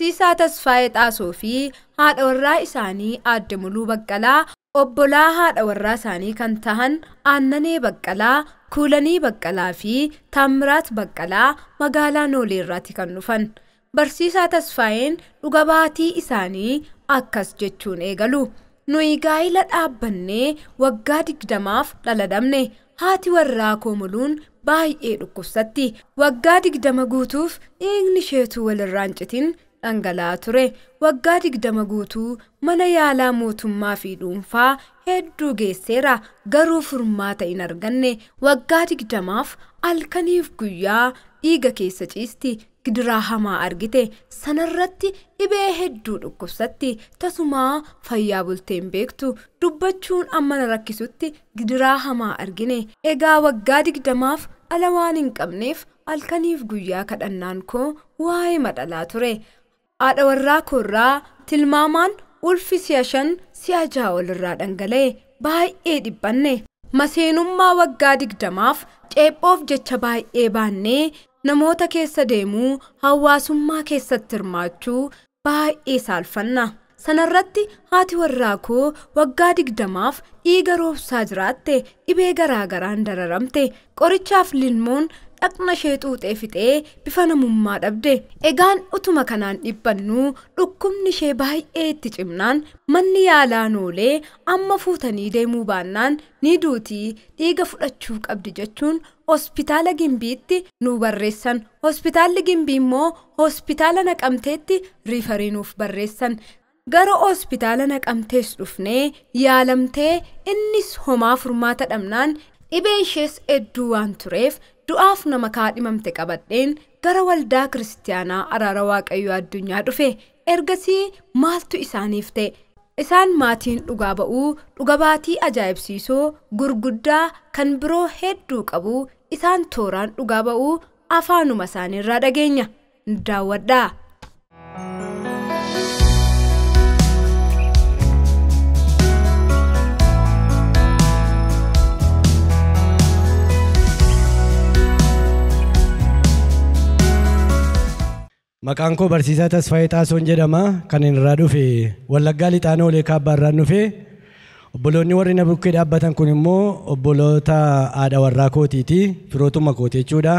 Barsiisaa Tasfaayee Xaasoo fi haadha warraa isaanii Aadde Muluu Baqqalaa obbolaa haadha warraa isaanii kan tahan Aannanee Baqqalaa, Kuulanii Baqqalaa fi Taammiraat Baqqalaa magaalaa Nooleerraatti kan dhufan. Barsiisaa Tasfaayeen dhuga baatii isaanii akkas jechuun eegalu. Nuyi gaa'ila dhaabbannee waggaa 20f dhaladhamne. Haati warraa koo Muluun baay'ee dhukkubsatti. Waggaa 20 guutuuf dhiigni isheetu walirraan citin dhangala'aa ture. Waggaa 20 guutuu mana yaalaa mootummaa fi dhuunfaa hedduu geesseera, garuu furmaata hin arganne. Waggaa 20f halkaniif guyyaa dhiiga keessa ciisti. Gidiraa hamaa argite. Sanarratti dhibee hedduu dhukkubsatti. Tasumaa fayyaa bulteen beektu. Dubbachuun amma na rakkisutti gidiraa hamaa argine. Egaa waggaa 20f ala waan hin qabneef halkaniif guyyaa kadhannaan koo waa'ee madhalaa ture. Haadha warraa koorraa tilmaamaan ulfi 5 6 walirraa dhangala'e. Baay'ee dhiphanne. Maseenummaa waggaa 20f ceephoof jecha baay'ee baannee namoota keessa deemuu, hawaasummaa keessatti hirmaachuu baay'ee saalfanna. Sanarratti haati warraa koo waggaa 20f dhiiga roobsaa jiraatte, dhibee garaagaraan dararamte. Qorichaaf lilmoon dhaqna ishee xuuxee fixee bifa namummaa dhabde. Egaan utuma kanaan dhiphannu dhukkubni ishee baay'ee itti cimnaan manni yaalaa Noolee amma fuutanii deemuu baannaan ni duutii, dhiiga fudhachuu qabdi jechuun hospitaala Gimbiitti nu barreessan. Hospitaalli Gimbii immoo hospitaala Naqamteetti riifarii nuuf barreessan. Gara hospitaala Naqamtees dhufnee yaalamtee innis homaa furmaata dhabnaan dhibeen ishees hedduu waan tureef du'aaf nama kaadhimamte qabadheen gara waldaa kiristaanaa Araara Waaqayyoo Addunyaa dhufe. Ergasii maaltu isaaniif ta'e? Isaan maatiin dhugaa ba'uu, dhuga baatii ajaa'ibsiisoo gurguddaa kan biroo hedduu qabu. Isaan tooraan dhugaa ba'uu afaanuma isaaniirraa dhageenya. Daawwadhaa. Maqaan koo Barsiisaa Tasfaayee Xaasoon jedhama. Kan irraa dhufe Wallaggaa Lixaa Noolee Kaabbaarraan dhufe. Obboloonni warri na bukkee dhaabbatan kun immoo obboloota haadha warraa kootiiti, firootuma kooti jechuudha.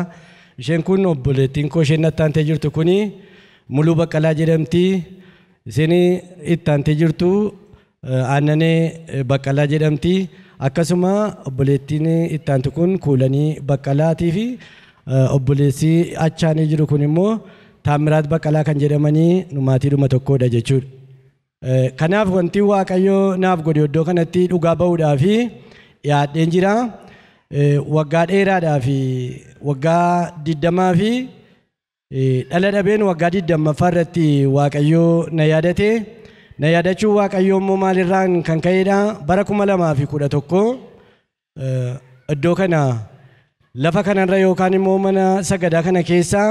Isheen kun obboleettiin koo isheen ittaantee jirtu kuni Muluu Baqqalaa jedhamti. Isheen ittaantee jirtu Aannanee Baqqalaa jedhamti. Akkasuma obboleettiin ittaantu kun Kuulanii Baqqalaatii fi obboleessi achaanii jiru kun immoo Taammiraat Baqqalaa kan jedhamanii maatiidhuma tokkodha jechuudha. Kanaaf wanti Waaqayyoo naaf godhe iddoo kanatti dhugaa ba'uudhaa fi dhiyaadheen jira. Waggaa dheeraadhaa fi waggaa 20 fi dhala dhabeen waggaa 20ffaa irratti Waaqayyoo na yaadate. Na yaadachuun Waaqayyoo immoo maalirraan kan ka'edha? Bara 2011 iddoo kana lafa kanarra yookaan immoo mana sagadaa kana keessa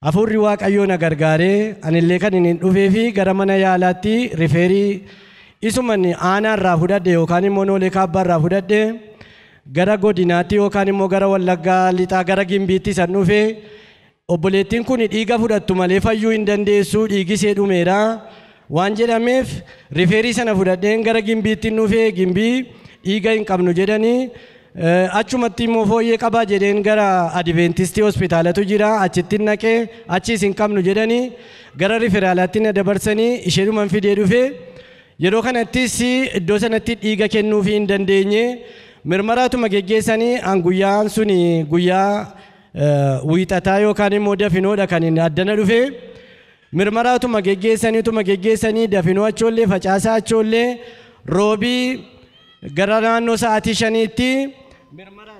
Hafuurri Waaqayyoo na gargaaree anillee kan inni dhufee fi gara mana yaalaatti rifeerii isuman aanaarraa fudhadhe yookaan immoo Noolee Kaabbaarraa fudhadhe gara godinaatti yookaan immoo gara Wallaggaa Lixaa gara Gimbiitti san dhufe. Obboleettiin kun dhiiga fudhattu malee fayyuu hin dandeessu, dhiigisee dhumeera waan jedhameef rifeerii sana fudhadheen gara Gimbiitti dhufe. Gimbii dhiiga hin qabnu jedhanii achumatti immoo fooyyee qabaa jedheen gara Adventistii hospitaalatu jira, achitti naqee achiis hin qabnu jedhanii gara riferaalaatti na dabarsanii isheedhuman fidee dhufe. Yeroo kanattis iddoo sanatti dhiiga kennuufii hin dandeenye mirmaraatuma geggeessanii guyyaan sun guyyaa wiixataa yookaan immoo dafinoodha kan inni addana dhufe. Mirmaraatuma geggeessanii dafinoo achoollee facaasaa achoollee roobii gara naannoo sa'aatii 5tti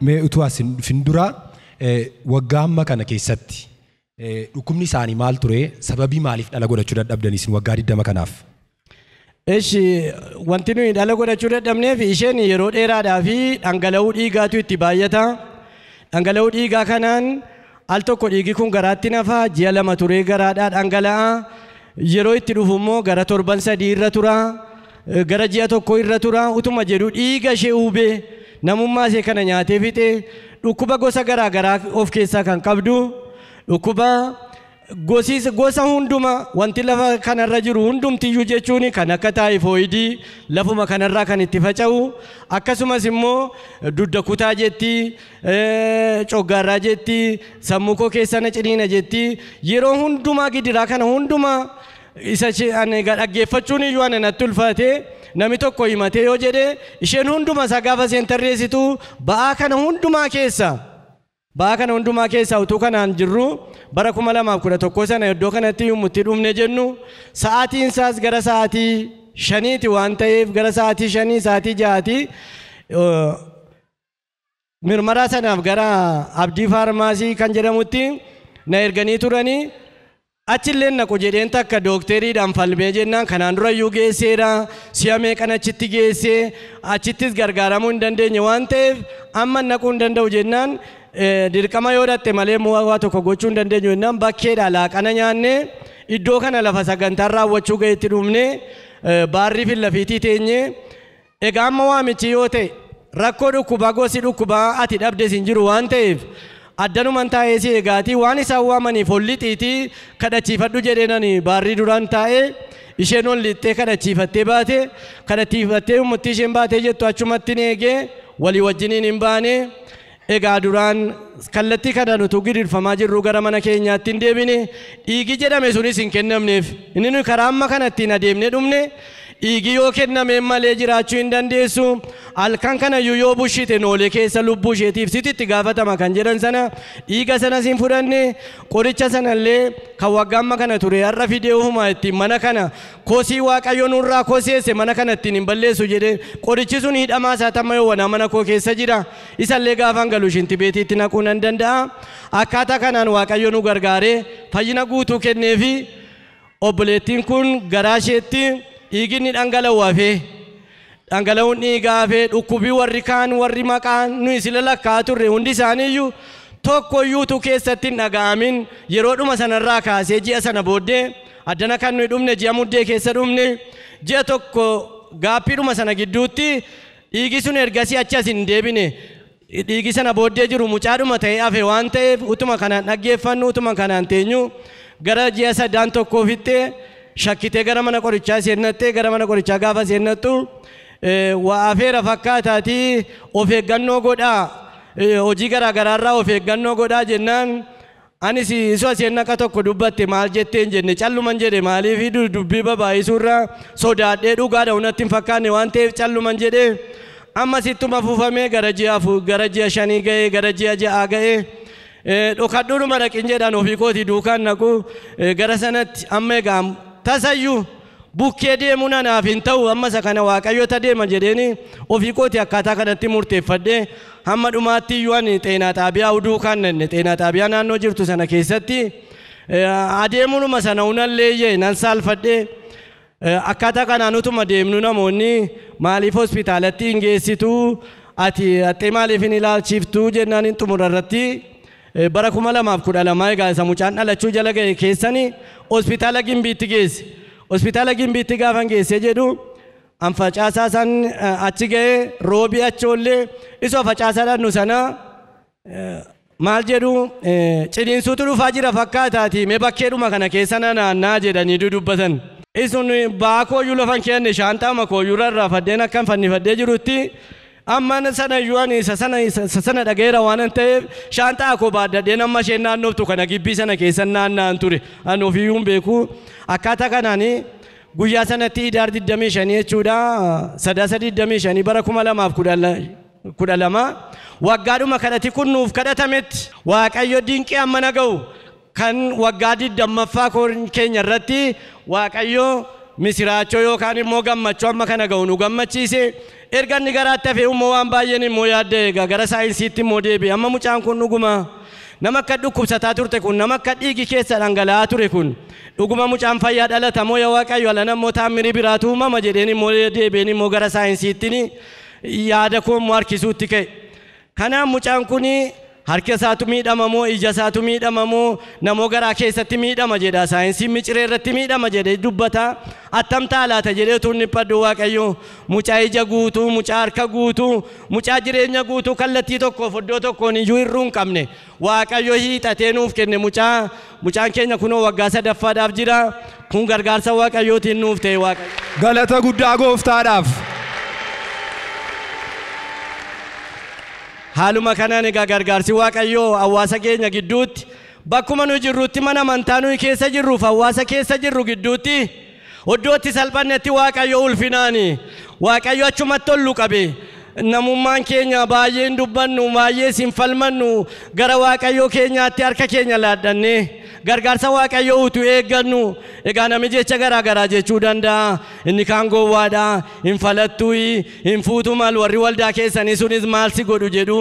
Mee utuu asin findura waggaa amma kana keessatti dhukkubni isaanii maal ture? Sababii maaliif dhala godhachuu dadhabdan isin waggaa 20 kanaaf? Eshi wanti nuyi dhala godhachuu dadhabneef isheen yeroo dheeraadhaa fi dhangala'uu dhiigaatu itti baay'ata. Dhangala'uu dhiigaa kanaan al tokko dhiigi kun garaatti nafa, ji'a 2 turee garaadhaa dhangala'a. Yeroo itti dhufu immoo gara 7 3 irra tura, gara ji'a 1 irra tura. Utuma jedhu dhiiga ishee hubee namummaa ishee kana nyaatee fixe. Dhukkuba gosa garaagaraa of keessaa kan qabdu, dhukkuba gosa hunduma wanti lafa kanarra jiru hundumtiyyuu jechuun kan akka taayifoidii lafuma kanarraa kan itti faca'u akkasumas immoo dudda kutaa jetti coggaarraa jetti sammuu koo keessa na ciniina jetti yeroo hundumaa gidiraa kana hundumaa isa dhaggeeffachuun iyyuu ana natti ulfaate nami tokko himatee yoo jedhe isheen hunduma isaa gaafa seentarreessitu ba'aa kana hundumaa keessa utuu kanaan jirru bara 2011 sana iddoo kanatti yommutti dhumne jennu sa'aatiin isaas gara sa'aatii 5ti waan ta'eef gara sa'aatii 5 sa'aatii 6ti mirmaraa sanaaf gara Abdii Faarmaasii kan jedhamutti na erganii turanii achilleen naqu jedheen takka dookteriidhaan falmee jennaan kanaan dura iyyuu geesseera si'a meeqan achitti geessee achittis gargaaramuu hin dandeenye waan ta'eef amma naquu hin danda'u jennaan dirqama yoo dhatte malee waa tokko gochuu hin dandeenyu jennaan bakkeedha laaqana nyaanne iddoo kana lafa sagantaan raawwachuu ga'etti dhumne baarrii fi lafiitii teenye egaa amma waamichi yoo ta'e rakkoo dhukkubaa gosi dhukkubaa ati dhabdes hin jiru waan ta'eef addanuman taa'ee si eegaatii waan isaan waamaniif hollixiitii kadhachiifadhu jedheenani baarrii duraan taa'ee isheen hollixxee kadhachiifattee baate kadhachiifattee murtii isheen baatee jettu achumatti eegee walii wajjiniin hin baane egaa duraan kallattii kanaan utuu gidirfamaa jirru gara mana keenyaatti hin deebine dhiigi jedhame sunis hin kennamneef inni nuyi karaa amma kanattiin adeemne dhumne dhiigi yoo kenname malee jiraachuu hin dandeessu halkan kana yoo bushite noolee keessa lubbuu isheetiif sititti gaafatama kan jedhan sana dhiiga sanas hin fudhanne qoricha sanallee kan waggaa amma kana ture har'a fidee ufumaa ittiin mana kana kosii waaqayyo nurraa koseesse mana kana ittiin hin balleessu jedhe qorichi sun hidhamaa isaa tamma yoo wanaa mana koo keessa jira isallee gaafan galu shinti beetiitti naquu nan danda'a akkaataa kanaan waaqayyo nu gargaaree fayyina guutuu kenneefi obboleettiin kun garaa isheetti dhiigni dhangala'u hafee dhangala'uun dhiigaa hafee dhukkubii warri kaan warri maqaan nuyi sila lakkaa turre hundi isaaniiyyuu tokkoyyuutu keessatti hin dhaga'amin yeroodhuma sanarraa kaasee ji'a sana booddee addana kan nuyi dhumne ji'a muddee keessa dhumne ji'a tokko gaappiidhuma sana gidduutti dhiigi sun ergasii achas hin deebine dhiigi sana booddee jiru mucaadhuma ta'ee hafe waan ta'eef utuma kanaan dhaggeeffannu utuma kanaan teenyu gara ji'a saddaan tokkoofittee shakkitee gara mana qorichaa seennattee gara mana qorichaa gaafa seennattu waa afeera fakkaataatii of eeggannoo godhaa hojii garaagaraarraa of eeggannoo godhaa jennaan anis isoo seennaqa tokko dubbatte maal jetteen jenne calluman jedhe maaliif dubbii babaayisuurraa sodaadhee dhugaadha unatti hin fakkaanne waan ta'eef calluman jedhe ammas ittuma fuufamee gara ji'a 5 ga'ee gara ji'a 6 ga'ee dhokadhuudhuma dhaqin jedhaan ofii kootii duukaan naqu gara sanatti amma egaa tasayyuu bukkee deemuun anaaf hin ta'u amma isa kana waaqayyoota deema jedheeni ofii kootii akkaataa kanatti murteeffadhee hamma dhumaatti iyyuu ani xeenaa xaabiyaa duukaan nanne xeenaa xaabiyaa naannoo jirtu sana keessatti adeemuunuma sana unalleeyyee nan saalfadhee akkaataa kanaan utuma deemnu namoonni maaliif hospitaalatti hin geessitu ati haxxee maaliif hin ilaalchiftuu jennaan hin xumurarratti bara 2012 egaa isa mucaan dhalachuu jala ga'e keessanii hospitaala Gimbiitti geesse hospitaala Gimbiitti gaafan geesse jedhu an facaasaa san achi ga'e roobii achoollee isoo facaasaadhaan nu sana maal jedhu ciniinsuutu dhufaa jira fakkaataati mee bakkeedhuma kana keessa naannaa jedhanii dudubbatan isun ba'aa kooyyuu lafan kenne shaantaama kooyyuurra irraa faddeen akkan fannifadhee jirutti amma sana yuani sana dhageera waan ta'eef shaantaa koo baadhadhee nama isheen naannoftu kana gibbii sana keessa naanna'an ture an ofiyyuun beeku akkaataa kanaanii guyyaa sanatti idaar 25 jechuudha sadaasa 25 bara 2012 waggaadhuma kadhati kun nuuf kadhatametti waaqayyo dinqii amma naga'u kan waggaa 20ffaa keenya irratti waaqayyo misiraachoo yookaan immoo gammachuu amma kana ga'u nu gammachiise erga inni garaatti hafee immoo waan baay'een immoo yaadda eega gara saayinsiitti immoo deebi'e amma mucaan kun dhuguma nama akka dhukkubsataa turte kun nama akka dhiigi keessa dhangala'aa ture kun dhuguma mucaan fayyaa dhalata moo yaa waaqayyo ala namoo taammirii biraatu uumama jedheen immoo deebi'een immoo gara saayinsiitti yaada koo immoo harkisuutti ka'e kanaan mucaan kun harka isaatu miidhama moo ija isaatu miidhama moo namoo garaa keessatti miidhama jedha saayinsiin miciree irratti miidhama jedhee dubbata attam taalaata jedhee utuu dhiphadhu Waaqayyo mucaa ija guutuu mucaa harka guutuu mucaa jireenya guutuu kallattii tokkoof iddoo tokkoon iyyuu hir'uu hin qabne Waaqayyo hiixatee nuuf kenne mucaan keenya kunoo waggaa 3ffaadhaaf jira kun gargaarsa Waaqayyootiin nuuf ta'e Waaqayyo galata guddaa gooftaadhaaf. Haaluma kanaan egaa gargaarsi Waaqayyoo hawaasa keenya gidduutti bakkuma nu jirrutti mana amantaa nuyi keessa jirruuf hawaasa keessa jirru gidduutti iddootti salphannetti Waaqayyo ulfinaani Waaqayyo achumatti tollu qabe namummaan keenya baay'ee hin dubbannu baay'ee sin falmannu gara Waaqayyo keenyaatti harka keenya laadhanne gargaarsa Waaqayyo utuu eeggannu egaa nami jecha garaa garaa jechuu danda'a inni kaan gowwaadha hin falattuyi hin fuutu maal warri waldaa keessanii sunis maal si godhu jedhu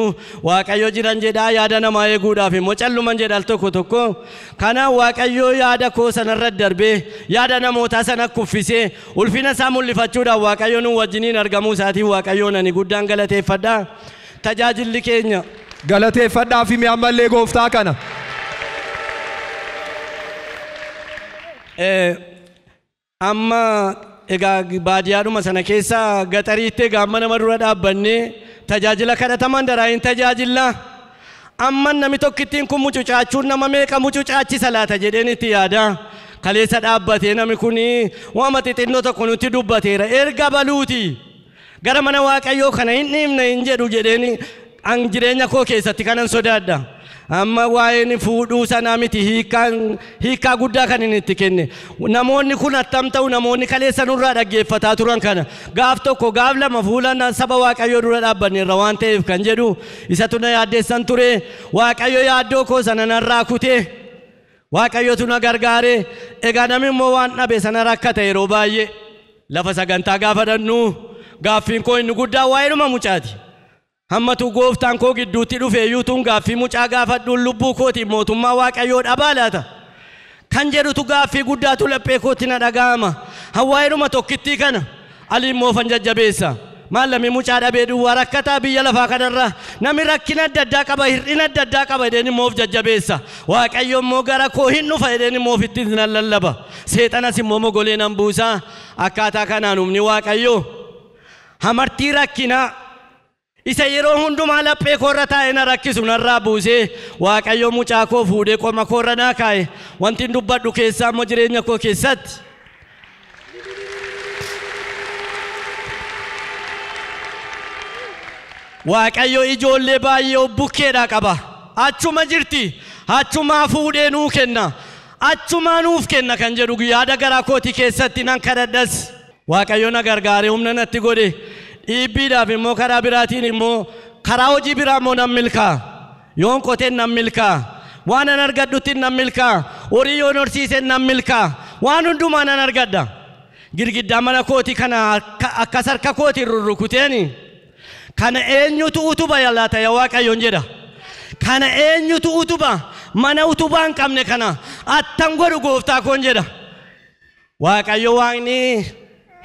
Waaqayyo jiran jedhaa yaada namaa eeguudhaaf immoo calluman jedhal tokko kanaaf Waaqayyo yaada koo sanarra darbee yaada namootaa sana kuffisee ulfina isaa mul'ifachuudhaaf Waaqayyo nu wajjiniin argamuu isaatiin Waaqayyoon ani guddaan galateeffadha tajaajilli keenya galateeffadhaa fi mi'ammallee gooftaa kana. Amma egaa baadiyyaadhuma sana keessa gaxariitti egaa amma nama dura dhaabbannee tajaajila kadhataman daraa hin tajaajilla amma namni tokkittiin kun mucucaachuun nama meeqa mucucaachisa laata jedheen itti yaada kaleessa dhaabbatee namni kun waama xixinnoo tokko nutti dubbateera erga baluuti gara mana Waaqayyoo kana hin dhiibne hin jedhu jedheen an jireenya koo keessatti kanan sodaadha. Amma waa'een fuudhuu sanaa miti hiikaa guddaa kan inni itti kenne namoonni kun attam ta'u namoonni kaleessa nurraa dhaggeeffataa turan kana gaaf tokko gaaf lama fuula saba Waaqayyoo dura dhaabbanneerra waan ta'eef kan jedhu isatu na yaaddeessan ture Waaqayyo yaaddoo koo sana narraa kutee Waaqayyotu na gargaare egaa namni immoo waan dhabe sana rakkata yeroo baay'ee lafa sagantaa gaafa dhannu gaaffiin koo inni guddaa waa'eedhuma mucaati. Hammatu gooftaan koo gidduutti dhufe yuutuun gaaffii mucaa gaafadhuun lubbuu kooti mootummaa Waaqayyoo dhabaa laata kan jedhutu gaaffii guddaatu laphee kootti na dhaga'ama hawaayedhuma tokkittii kana aliin moofan jajjabeessa maalami mucaa dhabee duwwaa rakkataa biyya lafaa kanarra nami rakkina adda addaa qaba hir'ina adda addaa qaba jedheen moof jajjabeessa Waaqayyo immoo gara koo hin dhufa jedheen moof ittiin nan lallaba seexanas immoo mogolee nan buusaa akkaataa kanaan humni Waaqayyo hamartii rakkinaa isa yeroo hundumaa laphee koorra taa'ee na rakkisu narraa buusee Waaqayyo mucaa koo fuudhee qoma koorra naa kaa'e wanti dubbadhu keessaa immoo jireenya koo keessatti Waaqayyo ijoollee baay'ee bukkeedhaa qaba achuma jirti achumaa fuudhee nuu kenna achumaa nuuf kenna kan jedhu yaada garaa kootii keessatti nan kadhadhas Waaqayyo na gargaare humna natti godhe dhiibbiidhaaf immoo karaa biraatiin immoo karaa hojii biraa immoo nan milkaa yoon qoteen nan milkaa waan an argadhutti nan milkaa horii yoon horsiisen nan milkaa waan hundumaa nan argadha girgiddaa mana kootii kana akkas harka kootiin rurrukuteeni kana eenyutu utuba laata yaa Waaqayyoon jedha kana eenyutu utuba mana utubaa hin qabne kana attan godhu gooftaa koon jedha Waaqayyo waaqni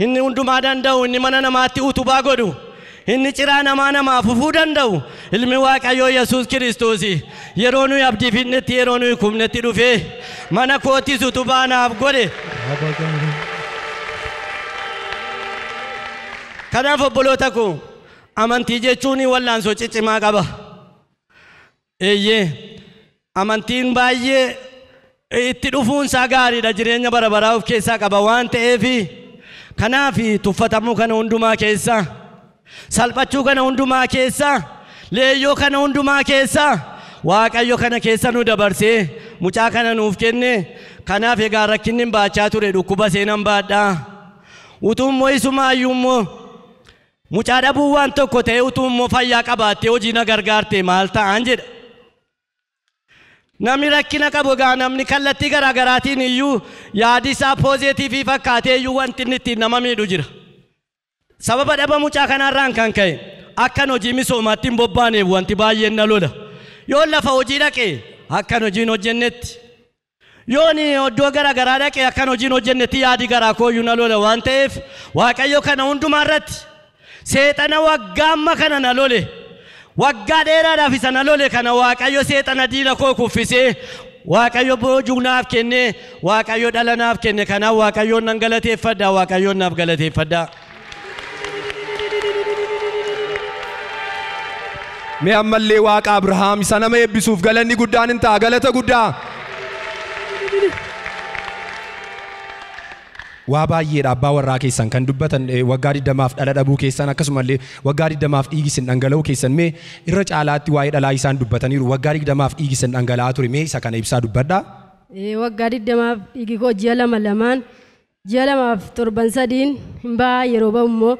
inni hundumaa danda'u inni mana namaatti utubaa godhu inni ciraa namaa fufuu danda'u ilmi Waaqayyoo Yesuus Kiristoos yeroo nuyi abdii finnetti yeroo nuyi kumnetti dhufee mana kootis utubaa naaf godhe kanaaf obboloota koo amantii jechuun wallaansoo ciccimaa qaba eeyyee amantiin baay'ee itti dhufuunsaa gaariidha jireenya bara baraa of keessaa qaba waan ta'eef kanaaf tuffatamuu kana hundumaa keessa salphachuu kana hundumaa keessa leeyyoo kana hundumaa keessa Waaqayyo kana keessa nu dabarsee mucaa kana nuuf kenne kanaaf egaa rakkinni baachaa ture dhukkuba seenan baadhaa utuu immoo isumaayyuu immoo mucaa dhabuu waan tokko ta'e utuu immoo fayyaa qabaattee hojii na gargaarte maal ta'an jedha namni rakkina qabu egaa namni kallattii garaa garaatiin iyyuu yaadi isaa poozeetiivii fakkaatee iyyuu wanti inni ittiin nama miidhu jira sababa dhaba mucaa kanarraan kan ka'e akkan hojii misoomaatti hin bobbaaneef wanti baay'een na lola yoon lafa hojii dhaqe akkan hojiin hojjennetti yoon iddoo garaa garaa dhaqe akkan hojiin hojjennetti yaadi garaa kooyyuu na lola waan ta'eef Waaqayyo kana hundumaa irratti seexana waggaa amma kana na lole waggaa dheeraadhaaf sana lole kana Waaqayyo seexana diina koo kuffisee Waaqayyo boojuu naaf kenne Waaqayyo dhala naaf kenne kana Waaqayyoon nan galateeffadha Waaqayyoon naaf galateeffadha. Mee ammallee Waaqa Abrahaam isa nama eebbisuuf galanni guddaan hin ta'a galata guddaa. Waa baay'eedha abbaa warraa keessan kan dubbatan waggaa 20 dhala dhabuu keessan akkasumallee waggaa 20 dhiigisin dhangala'uu keessan mee irra caalaatti waa'ee dhalaa isaan dubbataniiru waggaa 20 dhiigisin dhangala'aa ture mee isa kana ibsaa dubbadhaa. Waggaa 20 dhiigi koo ji'a 2 ji'a 2 torban 3 hin baa yeroo ba'u immoo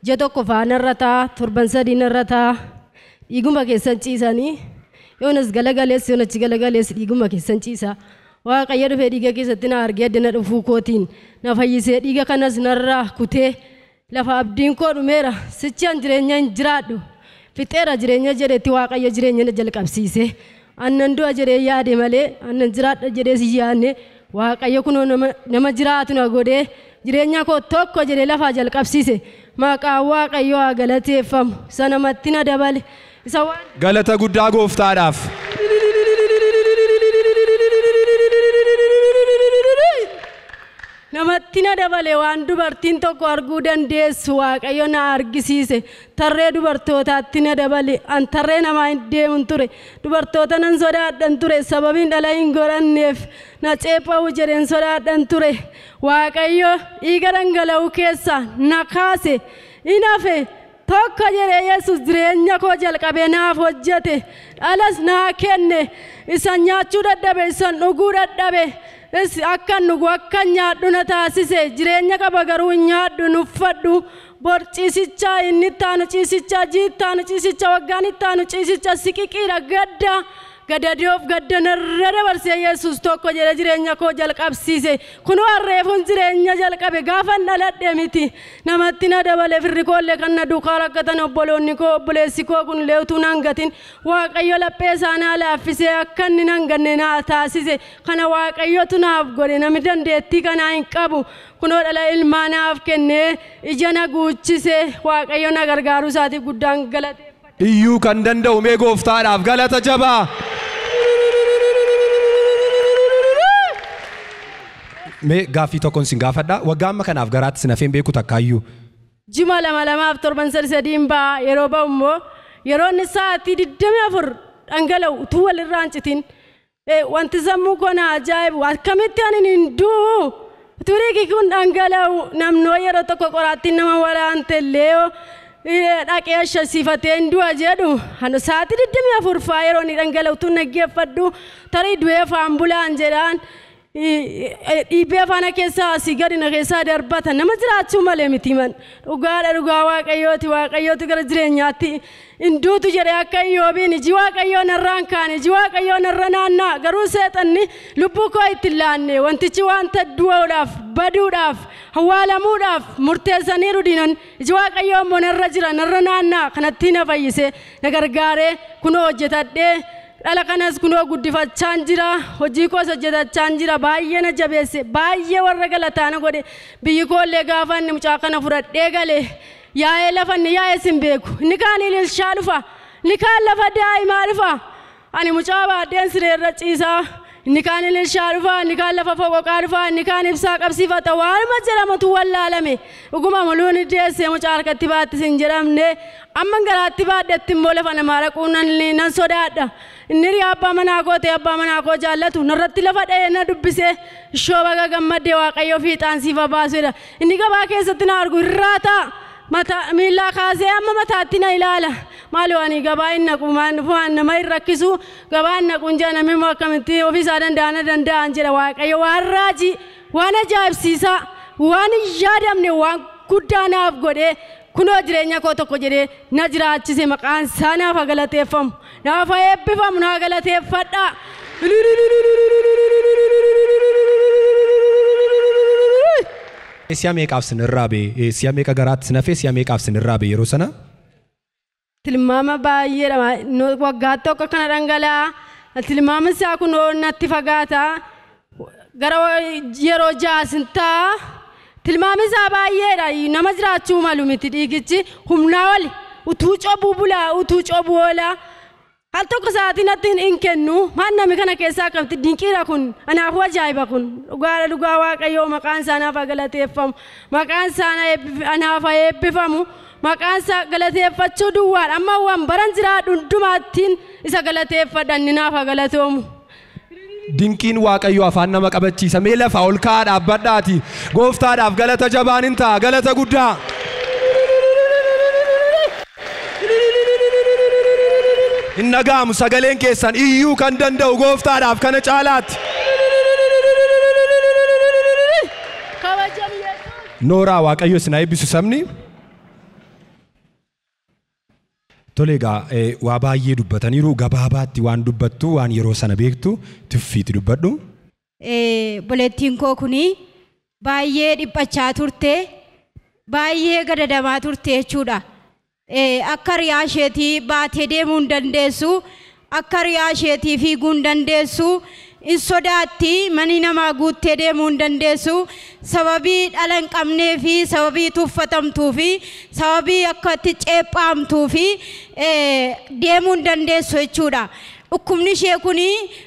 ji'a tokko faanarra taa torban 3 irra taa dhiiguma keessan ciisanii yoonas galagaleessi yoonachi galagaleessi dhiiguma keessan ciisa. Waaqayyo dhufee dhiiga keessatti na argee addana dhufuu kootiin na fayyisee dhiiga kanas narraa kutee lafa abdiin koo dhumeera sichaan jireenya hin jiraadhu fixeera jireenya jedhetti Waaqayyo jireenya na jalqabsiise annan du'a jedhee yaade malee annan jiraadha jedhee si yaadne Waaqayyo kunoo nama jiraatu na godhee jireenya koo tokko jedhee lafaa jalqabsiise maqaan Waaqayyo haa galateeffamu isa namatti na dabale isa waan galata guddaa gooftaadhaaf. namatti na dabale waan dubartiin tokko arguu dandeessu Waaqayyo na argisiise tarree dubartootaatti na dabale an tarree namaa hin deemun ture dubartoota nan sodaadhan ture sababiin dhala hin godhanneef na ceepha'u jedheen sodaadhan ture Waaqayyo dhiiga dhangala'uu keessa na kaase hin hafe tokko jedhee Yesuus jireenya koo jalqabee naaf hojjete dhalas naa kenne isan nyaachuu dadhabe isan dhuguu dadhabe akka nugu akka nyaadhu na taasise jireenya qaba garuu nyaadhu nuffadhu bor ciisicha inni taanu ciisicha jiittaanu ciisicha waggaan ittaanu ciisicha siqiqiidha gadda gadadoof gaddanarra dabarsee Yesuus tokko jedhe jireenya koo jalqabsiise kunoo harreefuun jireenya jalqabe gaafan dhaladhe miti namatti na dabale firri koollee kan na duukaa rakkatan obboloonni koo obboleessi koo kun leetuu nan gatin Waaqayyo laphee isaanii laaffisee akka inni nan ganne na taasise kana Waaqayyotu naaf godhe namni dandeettii kanaa hin qabu kunoo dhala ilmaa naaf kennee ija na guuchise Waaqayyo na gargaaruu isaatiif guddaan galateeffadha. Iyyuu kan danda'u mee gooftaadhaaf galata jabaa. Mee gaaffii tokkoon sin gaafadha waggaa amma kanaaf garaatti sin hafeen beeku takkaayyuu. Juma 2 torban 3 baa yeroo ba'u immoo yeroo inni sa'aatii 24 dhangala'u utuu walirraa hin citin wanti sammuu koo na ajaa'ibu akkamitti ani hin du'u utuu dhiigi kun dhangala'u namnoo yeroo tokko qoraattiin nama waraante illee dhaqee shasiifatee hin du'a jedhu hanu sa'aatii 24 faa yeroo inni dhangala'u utuu naggeeffadhu tarii du'ee faan bulaan jedhaan dhiibbee faana keessaa asii gadi na keessaa darbata nama jiraachuu malee miti man dhugaadha dhugaa Waaqayyooti gara jireenyaatti hinduutu jedhe akka Iyyoobiin iji Waaqayyoo narraan kaane iji Waaqayyoo narra naannaa garuu seexanni lubbuu koo itti laanne wantichi wanta du'uudhaaf baduudhaaf hawwaalamuudhaaf murteessaniiru diinan iji Waaqayyoo immoo narra jira narra naannaa kanatti na fayyise na gargaaree kunoo hojjetadhee dhala kanas kunoo guddifachaan jira hojii koos hojjetachaan jira baay'ee na jabeesse baay'ee warra galataana godhe biyyi koollee gaafa inni mucaa kana fudhadhee galee yaa'ee lafanni yaa'ee sin beeku inni kaan ililshaa dhufa inni kaan lafa daa'imaa dhufa ani mucaa baadheen sireerra ciisaa inni kaan ililshaa dhufa inni kaan lafa foqoqaa dhufa inni kaan ibsaa qabsiifata waanuma jedhamatu wallaalame dhuguma muluun deessee mucaa harkatti baattis hin jedhamne amma garaatti baadhetti immoo lafa namaa dhaquu nan sodaadha inni abbaa manaa koo ta'e abbaa manaa koo jaallatu narratti lafa dha'ee na dubbisee ishoo baga gammaddee Waaqayyo fiixaan siifa baasuudha inni gabaa keessatti na argu hirraataa mata miila kaasee amma mataatti na ilaala maali waan gabaa inni naqumaan waan nama irrakkisu gabaa inni naquun jaa namni immoo akkamitti ofiisaa danda'an jedha Waaqayyo waan raajii waan ajaa'ibsiisaa waan yaadamne waan guddaa naaf godhee kunoo jireenya koo tokko jedhee na jiraachise maqaan isaa naaf galateeffamu naaf eebbifamu naa galateeffadha. Siya meeqaaf sinirraa bee siya meeqa garaatti sinafee siya meeqaaf sinirraa bee yeroo sana? Tilmaama baay'eedha waggaa tokko kana dhangala'aa tilmaama isaa kunoo natti fagaata gara yeroo jaasintaa tilmaama isaa baay'eedha nama jiraachuu malu miti dhiigichi humnaa oli utuu cobuu bulaa utuu cobuu oolaa. Hal tokko sa'aatiin attiin hin kennu maan namni kana keessaa qabdi dinqiidha kun anaafuu ajaa'iba kun dhugaa waaqayyoo maqaan isaa anaaf galateeffamu maqaan isaa anaaf eebbifamu maqaan isaa galateeffachuu duwwaadha amma waan baran jiraa hundumaattiin isa galateeffadhan naaf galatoomu. Dinqiin waaqayyoo afaan nama qabachiisa mee lafa ol ka'aa dhaabbadhaati gooftaadhaaf galata jabaan hin ta'a galata guddaa. Hin nagaamu sagaleen keessan iyyuu kan danda'u gooftaadhaaf kana caalaatti. Nooraa waaqayyo isin eebbisu sabni. Tole egaa waa baay'ee dubbataniiru gabaabaatti waan dubbattu waan yeroo sana beektu tuffiitti dubbadhu. Boleettiin koo kuni baay'ee dhiphachaa turte baay'ee gadadamaa turte jechuudha. Akka riyaa isheetii baatee deemuu hin dandeessu akka riyaa isheetii fiiguu hin dandeessu in sodaatti mani namaa guuttee deemuu hin dandeessu sababii dhala hin qabnee fi sababii tuffatamtuu fi sababii akka itti ceephaamtuu fi deemuu hin dandeessu jechuudha. Dhukkubni ishee kuni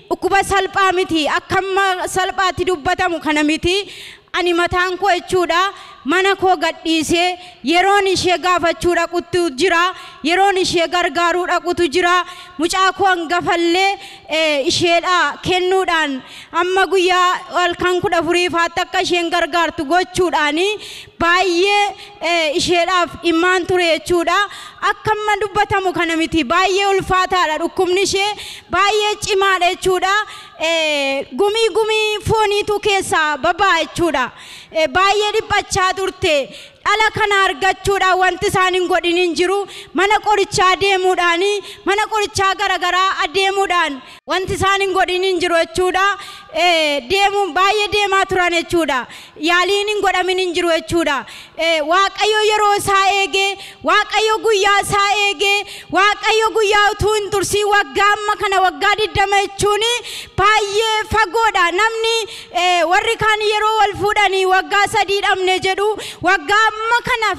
dhukkuba salphaa miti akka amma salphaatti dubbatamu kana miti. Ani mataan koo jechuudha mana koo gadhiisee yeroon ishee gaafachuu dhaqutu jira yeroon ishee gargaaruu dhaqutu jira mucaa koo hangafallee isheedha kennuudhaan amma guyyaa halkan 14 akka isheen gargaartu gochuudhaan baay'ee isheedhaaf dhimmaan ture jechuudha akka amma dubbatamu kana miti baay'ee ulfaataadha dhukkubni ishee baay'ee cimaadha jechuudha gumii fooniitu keessaa babaa jechuudha baay'ee dhiphachaa turte dhala kana argachuudha wanti isaan hin godhin hin jiru mana qorichaa deemuudhaan mana qorichaa garagaraa adeemuudhaan wanti isaan hin godhin hin jiru jechuudha deemu baay'ee deemaa turan jechuudha yaaliin hin godhamin hin jiru jechuudha waaqayyo yeroo isaa eegee waaqayyo guyyaa isaa eegee waaqayyo guyyaa utuu hin tursiin waggaa amma kana waggaa 20 jechuun baay'ee fagoodha namni warri kaan yeroo wal fuudhanii waggaa 3 dhabne jedhu waggaa amma kana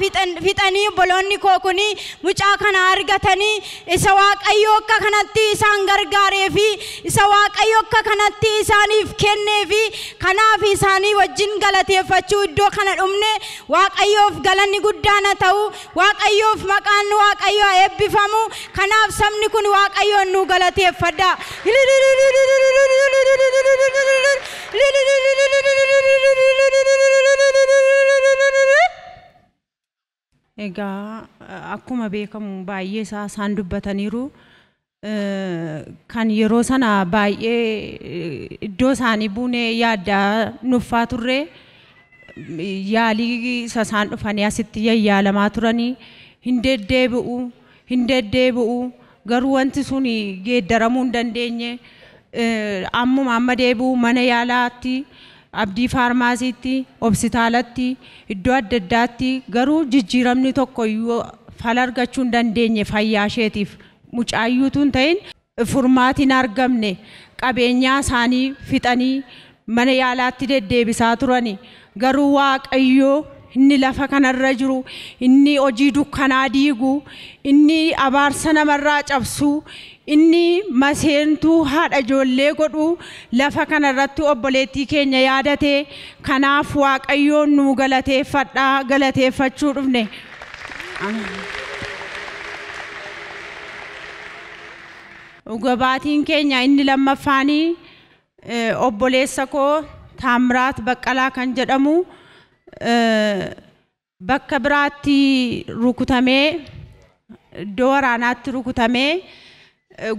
fixanii obboloonni koo kuni mucaa kana argatanii isa waaqayyo akka kanatti isaan gargaaree fi isa waaqayyo akka kanatti isaaniif kennee fi kanaaf isaanii wajjin galateeffachuu iddoo kana dhumne waaqayyoof galanni guddaan haa ta'u waaqayyoof maqaan waaqayyo eebbifamu kanaaf sabni kun waaqayyoon nu galateeffadha. Egaa akkuma beekamu baay'ee isaan dubbataniiru kan yeroo sana baay'ee iddoo isaanii buunee yaaddaa nuffaa turre yaalii isaan dhufanii asitti yayyaalamaa turanii hin deddeebi'u garuu wanti sun geeddaramuu hin dandeenye ammuma amma deebi'u mana yaalaatti abdii faarmaasiitti hospitaalatti iddoo adda addaatti garuu jijjiiramni tokko iyyuu fala argachuu hin dandeenye fayyaa isheetiif mucaayyuutu hin ta'in furmaatiin argamne qabeenyaa isaanii fixanii mana yaalaatti deddeebisaa turani garuu waaqayyoo inni lafa kanarra jiru inni hojii dukkanaa diigu inni abaarsa namarraa cabsu inni maseentuu haadha ijoollee godhu lafa kanarratti obboleettii keenya yaadate kanaaf waaqayyoon nu galateeffadhaa galateeffachuu dhufne. Dhugaatiin keenya inni lammaffaanii obboleessa koo Taamiraat Baqqalaa kan jedhamu bakka biraatti rukutamee iddoo waraanaatti rukutamee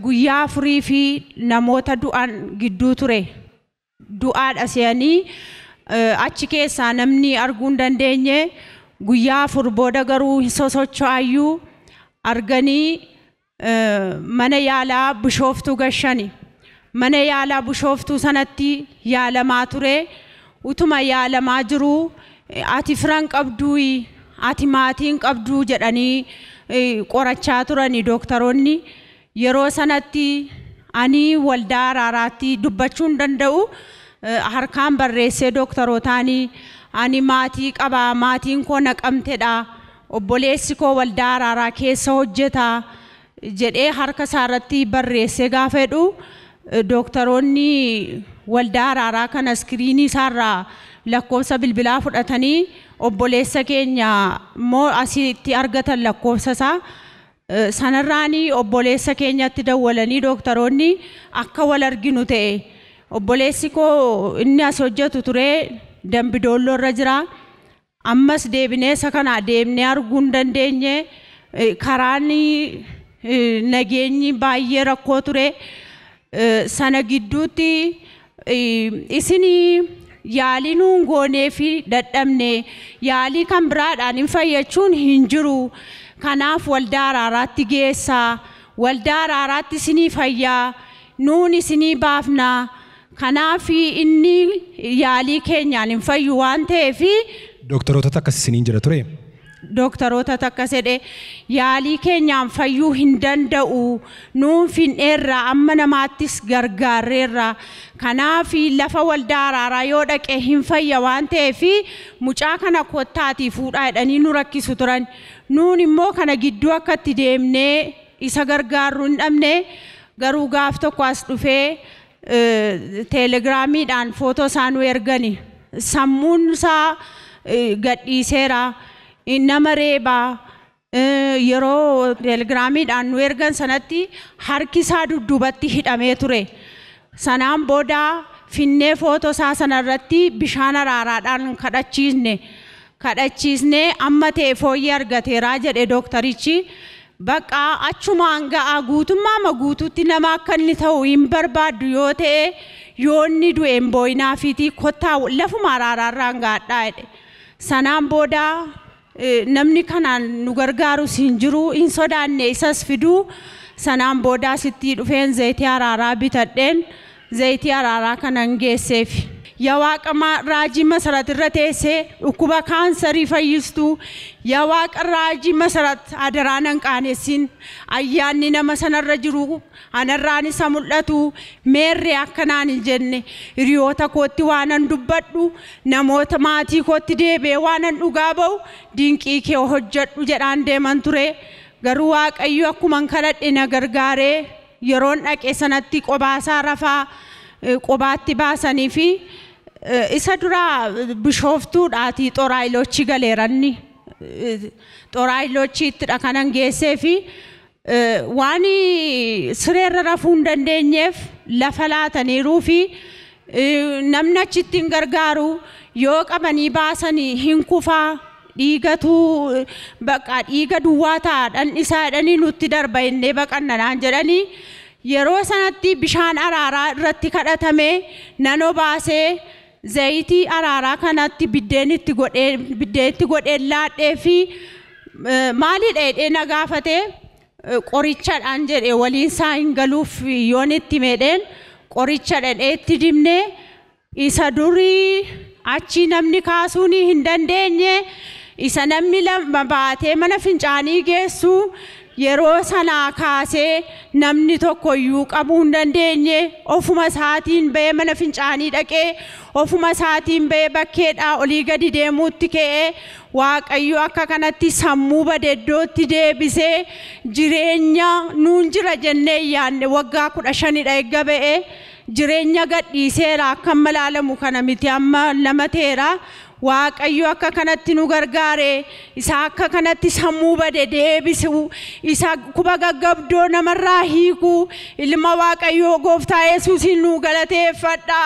guyyaa 4 fi namoota du'an gidduu ture du'aadha se'anii achi keessaa namni arguu hin dandeenye guyyaa 4 booda garuu sosocho'ayyuu arganii mana yaalaa Bishooftuu gashani mana yaalaa Bishooftuu sanatti yaalamaa ture utuma yaalamaa jiru ati firan qabduu ati maatiin qabduu jedhanii qorachaa turani dooktaroonni yeroo sanatti ani waldaa araaraatti dubbachuu hin danda'u harkaan barreessee dooktarootaanii ani maatii qabaa maatiin koo naqamtedha obboleessi koo waldaa araaraa keessa hojjeta jedhee harka isaarratti barreessee gaafa jedhu dooktaroonni waldaa araaraa kana iskiriinii isaarraa lakkoofsa bilbilaa fudhatanii obboleessa keenya immoo asitti argatan lakkoofsa isaa sanarraanii obboleessa keenyatti dawwalanii dooktaroonni akka wal arginu ta'e obboleessi koo inni as hojjetu ture Dambidolloo irra jira ammas deebinee isa kana deemnee arguu hin dandeenye karaan nageenyi baay'ee rakkoo ture sana gidduutti isinii yaalii nuun goonee fi dadhabne yaalii kan biraadhaan hin fayyachuun hin jiru kanaaf waldaa araaraatti geessaa waldaa araaraatti isinii fayyaa nuun isinii baafna kanaaf inni yaalii keenyaan hin fayyu waan ta'eef dooktaroota akkas isiniin jira ture dooktaroota akkas jedhe yaalii keenyaan fayyuu hin danda'u nuun finneerra amma namaattis gargaarreerra kanaaf lafa waldaa araaraa yoo dhaqe hin fayya waan ta'eef mucaa kana kottaatii fuudhaa jedhanii nu rakkisu turan nuun immoo kana gidduu akka itti deemnee isa gargaarru hin dhabne garuu gaaf tokko as dhufee teelegiraamiidhaan footoo isaa nu ergani sammuun isaa gadhiiseera nama reebaa yeroo teelegiraamiidhaan nu ergan sanatti harki isaa dudduubatti hidhamee ture sanaan booda finnee footoo isaa sanarratti bishaan araaraadhaan kadhachiisne amma ta'e fooyyee argateeraa jedhe dooktarichi bakka achumaan ga'a guutummaa guutuutti nama akka inni ta'u hin barbaaddu yoo ta'e yoo inni du'e hin boo'inaafiitii kottaa lafuma araaraarraan gaadhaa jedhe sanaan booda namni kanaan nu gargaarus hin jiru hin sodaanne isas fiduu sanaan booda sitti dhufeen zayitii araaraa bitadheen zayitii araaraa kanan geesseef yaa Waaqa raajii masarat irra teessee dhukkuba kaansarii fayyistu yaa Waaqa raajii masarat adaraanan qaanessin ayyaanni nama sanarra jiru anarraan isa mul'atu meerree akkanaan hin jenne hiriyoota kootti waanan dubbadhu namoota maatii kootti deebee waanan dhugaa ba'u dinqii kee hojjedhu jedhaan deeman ture garuu Waaqayyo akkuman kadhadhe na gargaaree yeroon dhaqe sanatti qobaasaa rafaa qobaatti baasanii fi isa dura bishooftuudhaati xoraayilochi galeeranni xoraayilochi ittidha kanan geessee fi waan sireerra rafuu hin dandeenyeef lafa laataniiruu fi namni achitti hin gargaaru yoo qabanii baasanii hin kufaa dhiigatu bakka dhiiga duwwaa taadhan isaa jedhanii nutti darba innee baqannanaan jedhanii yeroo sanatti bishaan araaraa irratti kadhatame nanoo baasee zayitii araaraa kanatti biddeenitti godhee laadhee fi maalidha jedhee na gaafate qorichadhaan jedhe waliin isaa hin galuuf yoon itti meedheen qoricha dhadheetti dibne isa durii achi namni kaasuun hin dandeenye isa namni lama baatee mana fincaanii geessu yeroo sanaa kaasee namni tokko iyyuu qabuu hin dandeenye ofuma isaatiin ba'ee mana fincaanii dhaqee ofuma isaatiin ba'ee bakkeedhaa olii gadi deemuutti ka'ee Waaqayyo akka kanatti sammuu badeeddootti deebisee jireenya nuun jira jennee yaanne waggaa 15 eegga ba'ee jireenya gadhiiseera akka malaalamu kana miti amma lama teera Waaqayyo akka kanatti nu gargaare isa akka kanatti sammuu bade deebisu isa kuba gaggabdoo namarraa hiiku ilma Waaqayyo gooftaa Yesuusin nu galateeffadha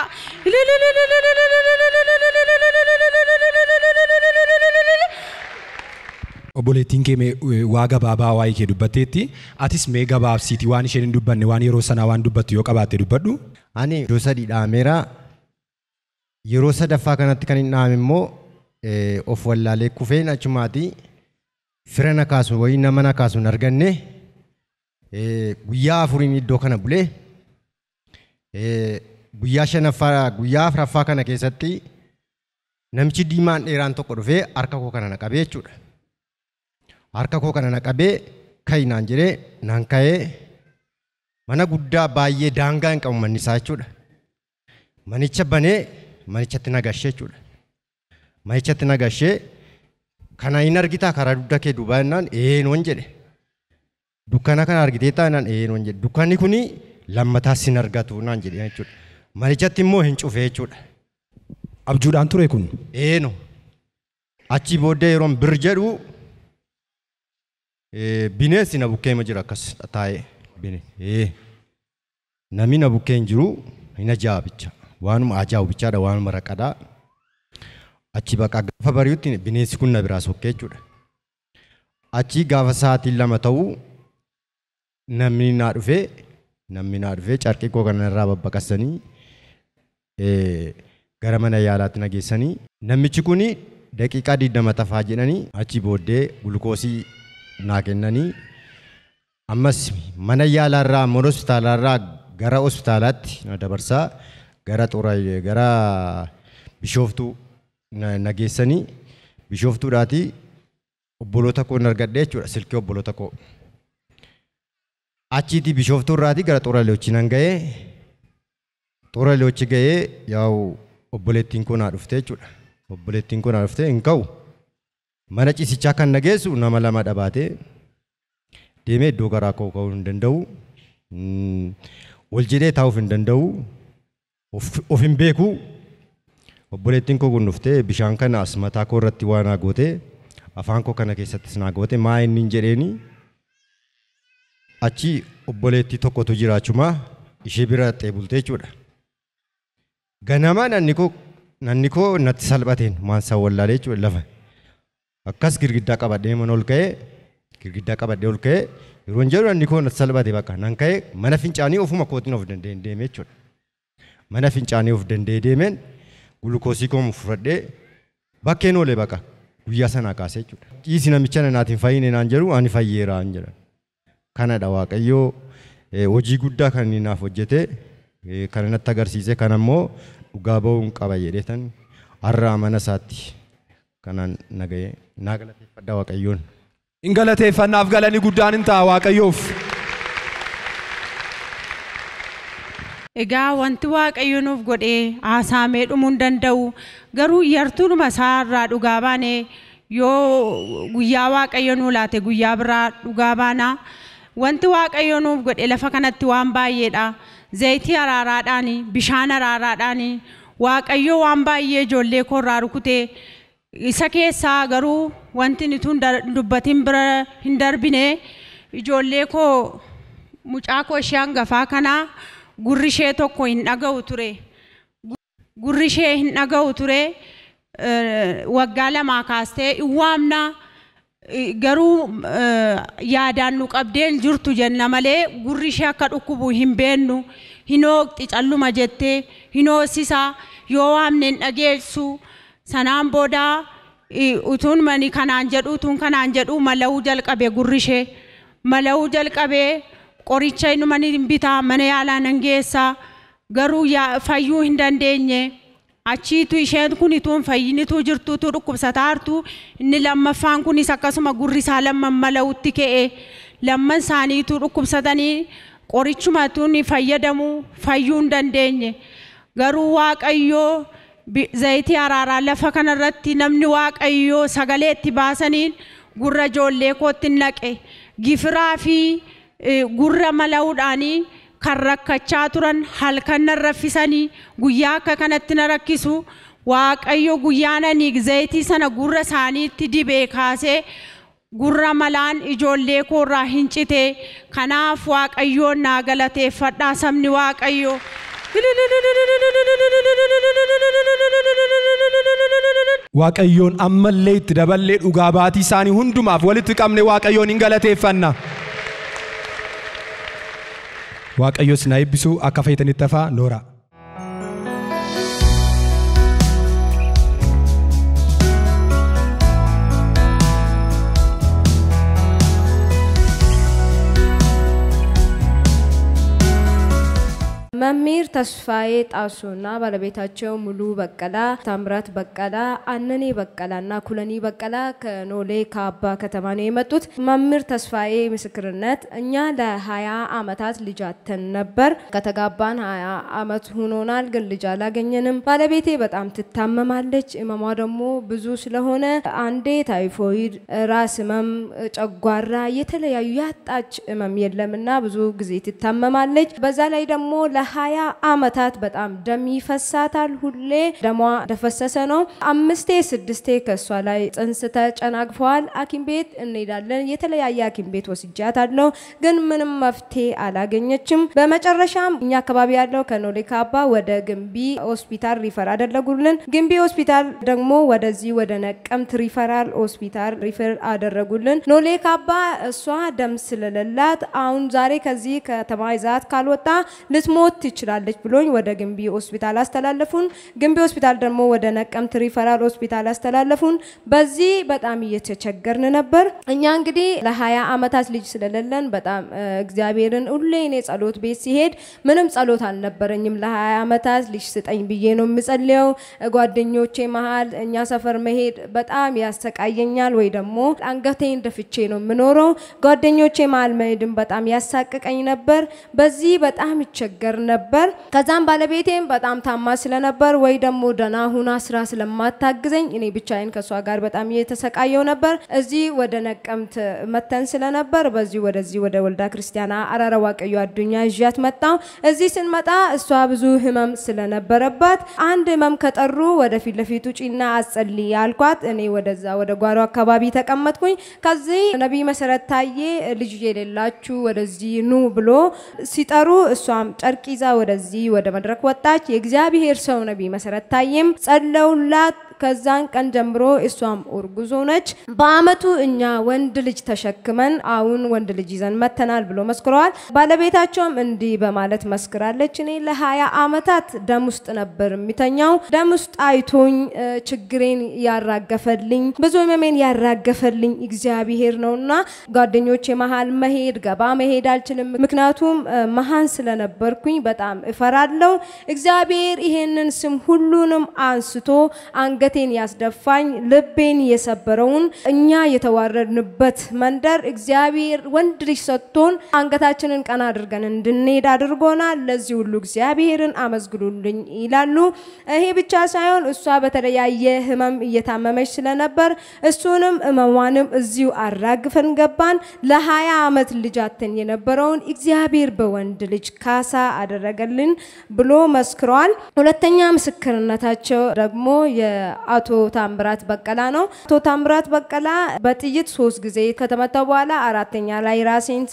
obboleettiin kee waa gabaabaa waa'ee kee dubbatteetti atis mee gabaabsiiti waan isheen hin dubbanne waan yeroo sanaa waan dubbattu yoo qabaatte dubbadhu ani yeroo sadii dhaameera yeroo sadaffaa kanatti kan hin dhaame immoo of wallaalee kufeen achumaati fira na kaasu wayii nama na kaasu hin arganne guyyaa afuriin iddoo kana bulee guyyaa afuraffaa kana keessatti namichi diimaan dheeraan tokko dhufee harka koo kana na qabee jechuudha. Harka koo kana na qabee ka'i naan jedhee naan ka'ee mana guddaa baay'ee daangaa hin qabu manni isaa jechuudha. Manicha banee manichatti nagashee jechuudha. Manichatti nagashee kana hin argitaa karaa dugda kee duubaa jennaan noon jedhe. Dukkana kana argitee taanaan noon jedhe. Dukkanni kuni lammataa sin argatu naan jedhe jechuudha. Manichatti immoo hin cufe jechuudha. Abjuudhaan ture kun? No. Achi booddee yeroon bir jedhu bineensi na bukkee jira akkas taa'ee. Namni na bukkee hin jiru hin ajaa'ibicha. Waanuma ajaa'ibichaadha waanuma raqadhaa. Achi bakka gaafa bari'utti bineensi kun na biraa sokkee jechuudha. Achi gaafa sa'aatiin 2 ta'u namni naa dhufee carqii koo kanarraa babbaqasanii gara mana yaalaatti na geessanii namichi kun daqiiqaa 20 tafaa jedhanii achi booddee gulukoosii naa kennanii ammas mana yaalaarraa mana hospitaalaarraa gara hospitaalaatti na dabarsaa gara Bishooftuu na geessanii Bishooftuudhaati obboloota koo argadhee jechuudha silkii obboloota koo. Achiiti Bishooftuurraati gara Xooraaleechi nan ga'ee Xooraaleechi ga'ee yaa'u obboleettiin koo naa dhufte jechuudha. Obboleettiin koo naa dhufte hin ka'u. Mana ciisichaa kan na geessu nama 2 dhabaatee deemee iddoo garaa koo ka'uu hin danda'u. Wal jedhee taa'uuf hin danda'u. Of hin beeku. Obboleettiin koo kun dhuftee bishaan kana as mataa koo irratti waan gootee afaan koo kana keessattis naa goote maa inni hin jedheeni. Achi obboleettii tokkotu jiraachuma ishee bira xeebultee jechuudha. Ganama nanni koo natti salphateen maansaa wallaalee jechuudha lafa. Akkas girgiddaa qabadhee mana ol ka'ee yeroo hin jedhu nanni koo natti salphate bakka nan ka'ee mana fincaanii ofuma kootiin of danda'een deemee jechuudha. Mana fincaanii of danda'ee deemeen gulukoosii koo fudhadhee bakkeen oolee bakka guyyaa sanaa kaasee jechuudha. Ciisi namicha naatiin fayyine naan jedhu ani fayyeeraa hin jedhan. Kanadha Waaqayyoo hojii guddaa kan inni naaf hojjete kan natti agarsiise kan ammoo dhugaa ba'uun qaba jedheetan har'a mana isaatti kanaan nagahee naa galateeffadha Waaqayyoon. In galateeffannaaf galanii guddaan hin ta'a Waaqayyoof. Egaa wanti Waaqayyo nuuf godhee haasaamee dhumuu hin danda'u garuu yartuudhuma isaarraa dhugaa baanee yoo guyyaa Waaqayyo nuu laate guyyaa biraa dhugaa baanaa. Wanti Waaqayyo nuuf godhe lafa kanatti waan baay'eedha. Zayitii araaraadhaan bishaan araaraadhaan Waaqayyo waan baay'ee ijoollee koo irraa rukutee isa keessaa garuu wanti nuti dubbatiin bira hin darbine ijoollee koo mucaa koo ishee hangafaa kanaa gurri ishee tokko hin dhaga'u ture. Gurri ishee hin dhaga'u ture waggaa 2 kaastee waamna. Garuu yaadaan nu qabdeen jirtu jenna malee gurri ishee akka dhukkubu hin beennu hinooqxi calluma jettee hinoosisa yoo waamne hin dhageessu sanaan booda utuun mani kanaan jedhu mala'uu jalqabe gurri ishee mala'uu jalqabee qoricha inuma ni bitaa mana yaalaa nan geessa garuu fayyuu hin dandeenye. Achiitu isheen kun ituun fayyinitu jirtutu dhukkubsataartu inni lammaffaan kunis akkasuma gurri isaa lamman mala'utti ka'e lamman isaaniitu dhukkubsatanii qorichumatuun fayyadamu fayyuu hin dandeenye garuu Waaqayyoo zayitii araaraa lafa kanarratti namni Waaqayyoo sagalee itti baasaniin gurra ijoollee kootti naqe gifiraa fi gurra mala'uudhaanii kan rakkachaa turan halkan raffisanii guyyaa akka kanatti na rakkisu Waaqayyo guyyaananii zayitii sana gurra isaaniitti dibee kaasee gurra malaan ijoollee koo irraa hin cite kanaaf Waaqayyoon naa galateeffadhaa sabni Waaqayyo. Waaqayyoon ammallee itti daballee dhugaa baatii isaanii hundumaaf walitti qabne Waaqayyoon hin galateeffanna. Waaqayyo sinaa eebbisu akka fayyitanitti hafaa Nooraa. መምህር ተስፋዬ ጣሶና ባለቤታቸው ሙሉ በቀላ፣ ታምራት በቀላ፣ አነኔ በቀላና ኩለኒ በቀላ ከኖሌ ካባ ከተማ ነው የመጡት። መምህር ተስፋዬ ምስክርነት እኛ ለ20 ዓመታት ልጅ አጥተን ነበር። ከተጋባን 20 ዓመት ሆኖናል፣ ግን ልጅ አላገኘንም። ባለቤቴ በጣም ትታመማለች። እመሟ ደግሞ ብዙ ስለሆነ አንዴ ታይፎይድ፣ ራስ ህመም፣ ጨጓራ የተለያዩ ያጣች እመም የለምና ብዙ ጊዜ ትታመማለች። በዛ ላይ ደግሞ ለ20 ዓመታት በጣም ደም ይፈሳታል። ሁሌ ደሟ ደፈሰሰ ነው። 5-6 ከሷ ላይ ጽንስ ተጨናግፈዋል። ሐኪም ቤት እንሄዳለን። የተለያየ ሐኪም ቤት ወስጃታለሁ፣ ግን ምንም መፍትሄ አላገኘችም። በመጨረሻም እኛ አካባቢ ያለው ከኖሌ ካባ ወደ ግንቢ ሆስፒታል ሪፈር አደረጉልን። ግንቢ ሆስፒታል ደግሞ ወደዚህ ወደ ነቀምት ሪፈራል ሆስፒታል ሪፈር አደረጉልን። ኖሌ ካባ እሷ ደም ስለሌላት አሁን ዛሬ ከዚህ ከተማ ይዛት ካልወጣ ልትሞት ትችላለች ብሎኝ ወደ ግንቢ ሆስፒታል አስተላለፉን። ግንቢ ሆስፒታል ደግሞ ወደ ነቀምት ሪፈራል ሆስፒታል አስተላለፉን። በዚህ በጣም እየተቸገርን ነበር። እኛ እንግዲህ ለ20 ዓመታት ልጅ ስለሌለን በጣም እግዚአብሔርን ሁሌ እኔ ጸሎት ቤት ሲሄድ ምንም ጸሎት አልነበረኝም። ለ20 ዓመታት ልጅ ስጠኝ ብዬ ነው የምጸልየው። ጓደኞቼ መሃል እኛ ሰፈር መሄድ በጣም ያሰቃየኛል፣ ወይ ደግሞ አንገቴን ደፍቼ ነው የምኖረው። ጓደኞቼ መሃል መሄድም በጣም ያሳቀቀኝ ነበር። በዚህ በጣም ይቸገር ነበር። ከዛም ባለቤቴም በጣም ታማ ስለነበር ወይ ደግሞ ደና ሁና ስራ ስለማታግዘኝ እኔ ብቻዬን ከሷ ጋር በጣም እየተሰቃየው ነበር። እዚህ ወደ ነቀምት መተን ስለነበር በዚህ ወደዚህ ወደ ወልዳ ክርስቲያና አራራዋ ቀዩ አዱኛ ይያት መጣው። እዚህ ስንመጣ እሷ ብዙ ህመም ስለነበረባት አንድ ህመም ከጠሩ ወደ ፊት ለፊት ውጪና አጸልይ ያልኳት እኔ ወደዛ ወደ ጓሮ አካባቢ ተቀመጥኩኝ። ከዚህ ነብይ መሰረት ታዬ ልጅ የሌላችሁ ወደዚህ ኑ ብሎ ሲጠሩ እሷም ጨርቅ ይዛ ወደዚህ ወደ መድረክ ወጣች። የእግዚአብሔር ሰው ነብይ መሰረት ታዬም ጸለውላት። ከዛን ቀን ጀምሮ እሷም ኡርጉዞ ነች። በአመቱ እኛ ወንድ ልጅ ተሸክመን አሁን ወንድ ልጅ ይዘን መተናል ብሎ መስክሯል። ባለቤታቸውም እንዲህ በማለት መስክራለች። እኔ ለ20 ዓመታት ደም ውስጥ ነበር የሚተኛው። ደም ውስጥ አይቶኝ ችግሬን ያራገፈልኝ ብዙ ህመሜን ያራገፈልኝ እግዚአብሔር ነውና ጓደኞቼ መሃል መሄድ ገባ መሄድ አልችልም። ምክንያቱም መሃን ስለነበርኩኝ በጣም እፈራለሁ። እግዚአብሔር ይሄንን ስም ሁሉንም አንስቶ አንገቴን ያስደፋኝ ልቤን የሰበረውን እኛ የተዋረድንበት መንደር እግዚአብሔር ወንድ ልጅ ሰጥቶን አንገታችንን ቀና አድርገን እንድንሄድ አድርጎናል። ለዚህ ሁሉ እግዚአብሔርን አመስግኑልኝ ይላሉ። ይሄ ብቻ ሳይሆን እሷ በተለያየ ህመም እየታመመች ስለነበር እሱንም ህመሟንም እዚሁ አራግፈን ገባን። ለ20 ዓመት ልጃተን የነበረውን እግዚአብሔር በወንድ ልጅ ካሳ አደረገልን ብሎ መስክሯል። ሁለተኛ ምስክርነታቸው ደግሞ የአቶ ታምራት በቀላ ነው። አቶ ታምራት በቀላ በጥይት 3 ጊዜ ከተመታ በኋላ አራተኛ ላይ ራሴን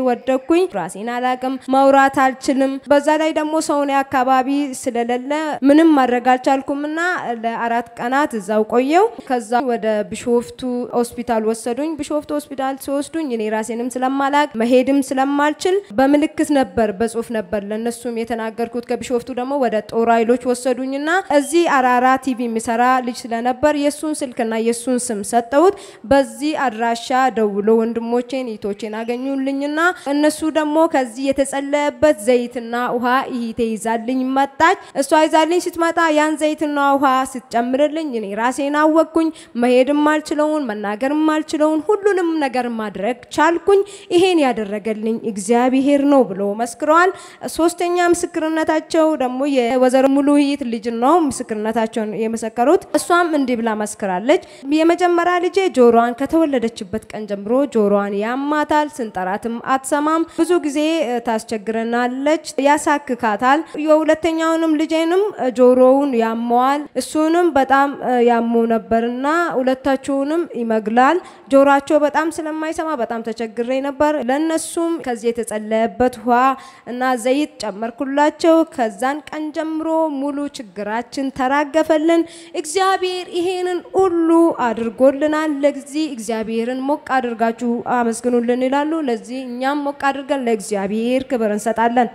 ወደኩኝ። ራሴን አላቅም፣ ማውራት አልችልም። በዛ ላይ ደግሞ ሰውኔ አካባቢ ስለሌለ ምንም ማድረግ አልቻልኩምና ለ4 ቀናት እዛው ቆየው። ከዛ ወደ ቢሾፍቱ ሆስፒታል ወሰዱኝ። ቢሾፍቱ ሆስፒታል ሲወስዱኝ እኔ ራሴንም ስለማላቅ መሄድም ስለማልችል በምልክት ነበር በጽሁፍ ነበር ለነሱም የተናገርኩት። ከቢሾፍቱ ደግሞ ወደ ጦር ኃይሎች ወሰዱኝና እዚህ አራራ ቲቪ የሚሰራ ልጅ ስለነበር የሱን ስልክና የሱን ስም ሰጠሁት። በዚህ አድራሻ ደውሎ ወንድሞቼን ይቶቼን አገኙልኝ። እነሱ ደግሞ ከዚህ የተጸለየበት ዘይትና ውሃ ይሄ ይዛልኝ መጣች። እሷ ይዛልኝ ስትመጣ ያን ዘይትና ውሃ ስትጨምርልኝ እኔ ራሴን አወቅኩኝ። መሄድም አልችለውን መናገርም አልችለውን ሁሉንም ነገር ማድረግ ቻልኩኝ። ይሄን ያደረገልኝ እግዚአብሔር ነው ብሎ መስክረዋል። ሶስተኛ ምስክርነታቸው ደግሞ የወዘር ሙሉሂት ልጅ ነው ምስክርነታቸውን የመሰከሩት። እሷም እንዲህ ብላ መስክራለች። የመጀመሪያ ልጄ ጆሮዋን ከተወለደችበት ቀን ጀምሮ ጆሮዋን ያማታል፣ ስንጠራትም አትሰማም፣ ብዙ ጊዜ ታስቸግረናለች፣ ያሳክካታል። የሁለተኛውንም ልጄንም ጆሮውን ያመዋል፣ እሱንም በጣም ያሞ ነበርና ሁለታቸውንም ይመግላል። ጆሮአቸው በጣም ስለማይሰማ በጣም ተቸግሬ ነበር። ለነሱም ከዚህ የተጸለየበት ውሃ እና ዘይት ጨመርኩላቸው። ከዛን ቀን ጀምሮ ሙሉ ችግራችን ተራገፈልን። እግዚአብሔር ይሄንን ሁሉ አድርጎልናል። ለዚህ እግዚአብሔርን ሞቅ አድርጋችሁ አመስግኑልን ይላሉ። ለዚህ እኛም ሞቅ አድርገን ለእግዚአብሔር ክብር እንሰጣለን።